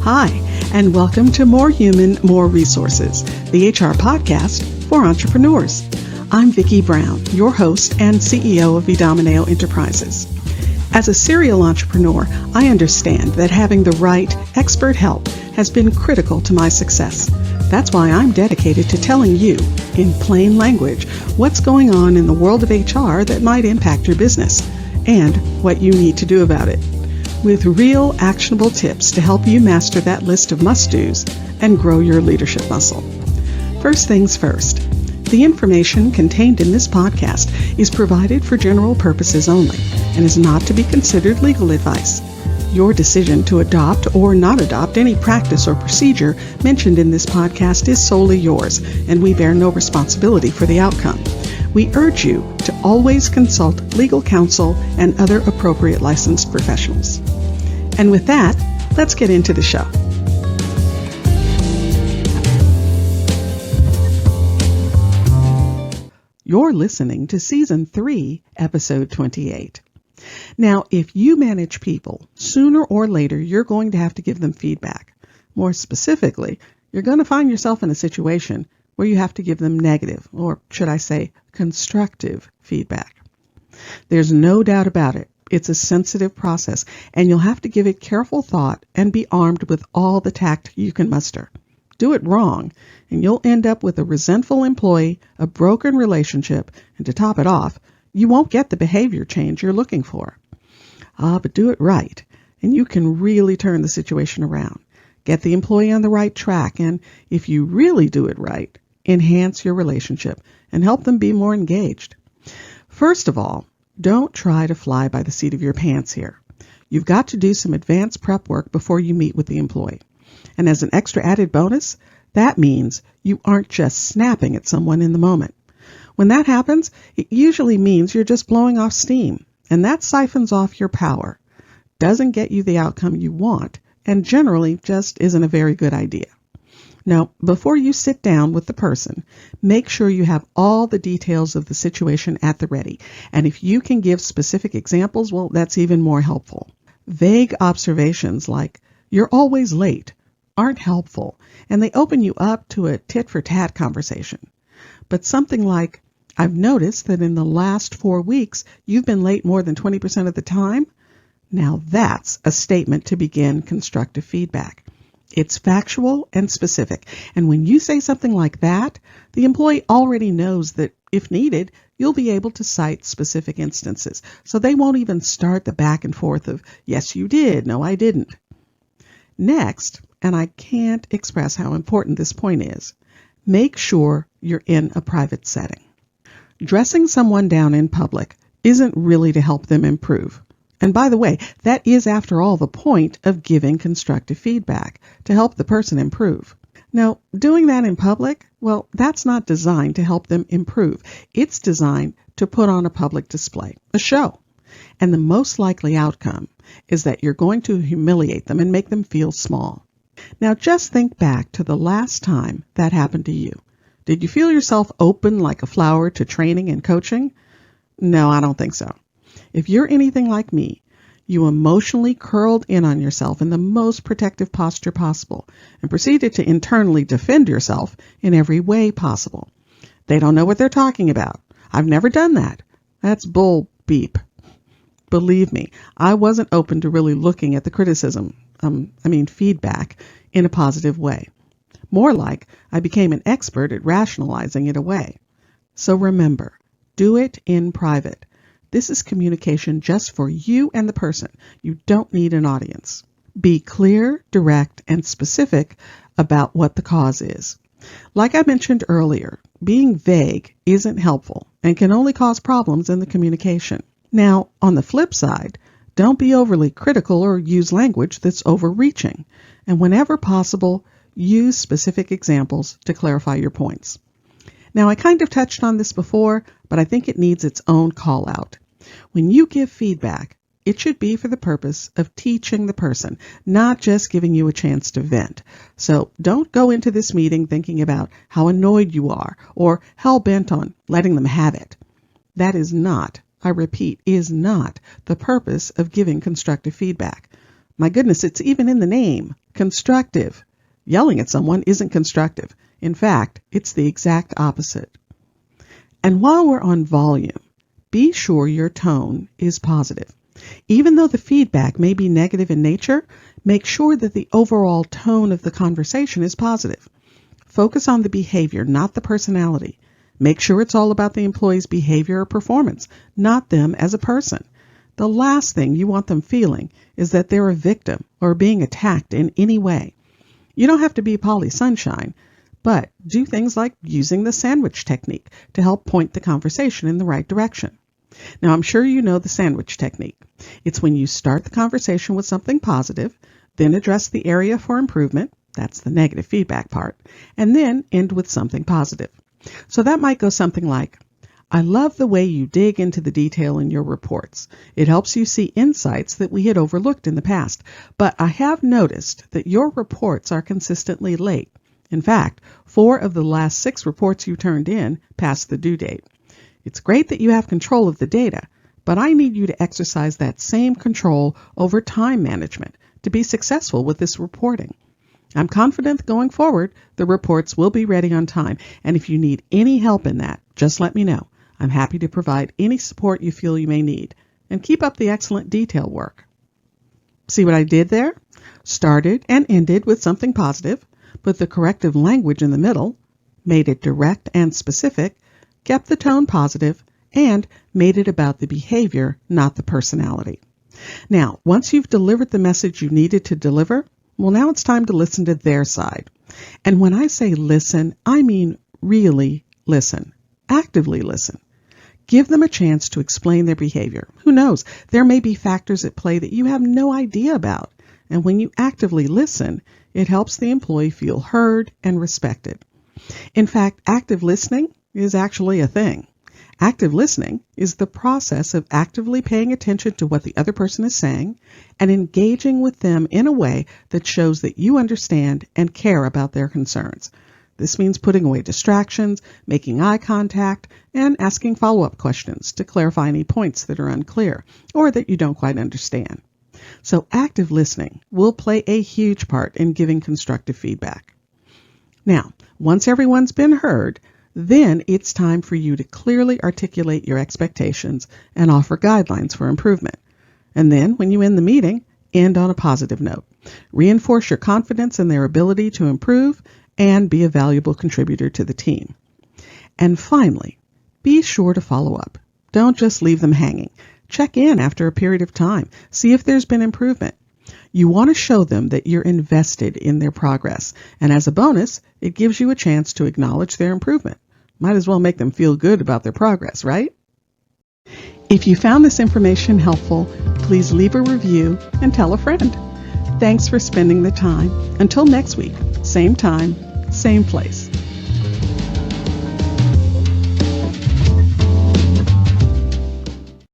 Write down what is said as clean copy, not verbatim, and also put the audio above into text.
Hi, and welcome to More Human, More Resources, the HR podcast for entrepreneurs. I'm Vicki Brown, your host and CEO of Vidamaneo Enterprises. As a serial entrepreneur, I understand that having the right expert help has been critical to my success. That's why I'm dedicated to telling you, in plain language, what's going on in the world of HR that might impact your business and what you need to do about it, with real actionable tips to help you master that list of must-dos and grow your leadership muscle. First things first, the information contained in this podcast is provided for general purposes only and is not to be considered legal advice. Your decision to adopt or not adopt any practice or procedure mentioned in this podcast is solely yours, and we bear no responsibility for the outcome. We urge you to always consult legal counsel and other appropriate licensed professionals. And with that, let's get into the show. You're listening to Season 3, Episode 28. Now, if you manage people, sooner or later, you're going to have to give them feedback. More specifically, you're going to find yourself in a situation where you have to give them negative, or should I say, constructive feedback. There's no doubt about it. It's a sensitive process, and you'll have to give it careful thought and be armed with all the tact you can muster. Do it wrong, and you'll end up with a resentful employee, a broken relationship, and to top it off, you won't get the behavior change you're looking for. But do it right, and you can really turn the situation around. Get the employee on the right track, and if you really do it right, enhance your relationship and help them be more engaged. First of all, don't try to fly by the seat of your pants here. You've got to do some advanced prep work before you meet with the employee. And as an extra added bonus, that means you aren't just snapping at someone in the moment. When that happens, it usually means you're just blowing off steam, and that siphons off your power, doesn't get you the outcome you want, and generally just isn't a very good idea. Now, before you sit down with the person, make sure you have all the details of the situation at the ready, and if you can give specific examples, well, that's even more helpful. Vague observations like, "You're always late," aren't helpful, and they open you up to a tit-for-tat conversation. But something like, "I've noticed that in the last 4 weeks, you've been late more than 20% of the time." Now that's a statement to begin constructive feedback. It's factual and specific. And when you say something like that, the employee already knows that if needed, you'll be able to cite specific instances. So they won't even start the back and forth of, "Yes, you did. No, I didn't." Next, and I can't express how important this point is, make sure you're in a private setting. Dressing someone down in public isn't really to help them improve. And by the way, that is, after all, the point of giving constructive feedback, to help the person improve. Now, doing that in public, well, that's not designed to help them improve. It's designed to put on a public display, a show. And the most likely outcome is that you're going to humiliate them and make them feel small. Now, just think back to the last time that happened to you. Did you feel yourself open like a flower to training and coaching? No, I don't think so. If you're anything like me, you emotionally curled in on yourself in the most protective posture possible and proceeded to internally defend yourself in every way possible. They don't know what they're talking about. I've never done that. That's bull beep. Believe me, I wasn't open to really looking at the criticism, feedback, in a positive way. More like I became an expert at rationalizing it away. So remember, do it in private. This is communication just for you and the person. You don't need an audience. Be clear, direct, and specific about what the cause is. Like I mentioned earlier, being vague isn't helpful and can only cause problems in the communication. Now, on the flip side, don't be overly critical or use language that's overreaching. And whenever possible, use specific examples to clarify your points. Now, I kind of touched on this before, but I think it needs its own call out. When you give feedback, it should be for the purpose of teaching the person, not just giving you a chance to vent. So don't go into this meeting thinking about how annoyed you are or hell-bent on letting them have it. That is not, I repeat, is not the purpose of giving constructive feedback. My goodness, it's even in the name, constructive. Yelling at someone isn't constructive. In fact, it's the exact opposite. And while we're on volume, be sure your tone is positive. Even though the feedback may be negative in nature, make sure that the overall tone of the conversation is positive. Focus on the behavior, not the personality. Make sure it's all about the employee's behavior or performance, not them as a person. The last thing you want them feeling is that they're a victim or being attacked in any way. You don't have to be Polly Sunshine, but do things like using the sandwich technique to help point the conversation in the right direction. Now, I'm sure you know the sandwich technique. It's when you start the conversation with something positive, then address the area for improvement, that's the negative feedback part, and then end with something positive. So that might go something like, I love the way you dig into the detail in your reports. It helps you see insights that we had overlooked in the past, but I have noticed that your reports are consistently late. In fact, 4 of the last 6 reports you turned in passed the due date. It's great that you have control of the data, but I need you to exercise that same control over time management to be successful with this reporting. I'm confident that going forward, the reports will be ready on time, and if you need any help in that, just let me know. I'm happy to provide any support you feel you may need, and keep up the excellent detail work. See what I did there? Started and ended with something positive, put the corrective language in the middle, made it direct and specific, kept the tone positive, and made it about the behavior, not the personality. Now, once you've delivered the message you needed to deliver, well, now it's time to listen to their side. And when I say listen, I mean really listen. Actively listen. Give them a chance to explain their behavior. Who knows? There may be factors at play that you have no idea about. And when you actively listen, it helps the employee feel heard and respected. In fact, active listening is actually a thing. Active listening is the process of actively paying attention to what the other person is saying and engaging with them in a way that shows that you understand and care about their concerns. This means putting away distractions, making eye contact, and asking follow-up questions to clarify any points that are unclear or that you don't quite understand. So active listening will play a huge part in giving constructive feedback. Now, once everyone's been heard, then it's time for you to clearly articulate your expectations and offer guidelines for improvement. And then, when you end the meeting, end on a positive note. Reinforce your confidence in their ability to improve and be a valuable contributor to the team. And finally, be sure to follow up. Don't just leave them hanging. Check in after a period of time. See if there's been improvement. You want to show them that you're invested in their progress. And as a bonus, it gives you a chance to acknowledge their improvement. Might as well make them feel good about their progress, right? If you found this information helpful, please leave a review and tell a friend. Thanks for spending the time. Until next week, same time, same place.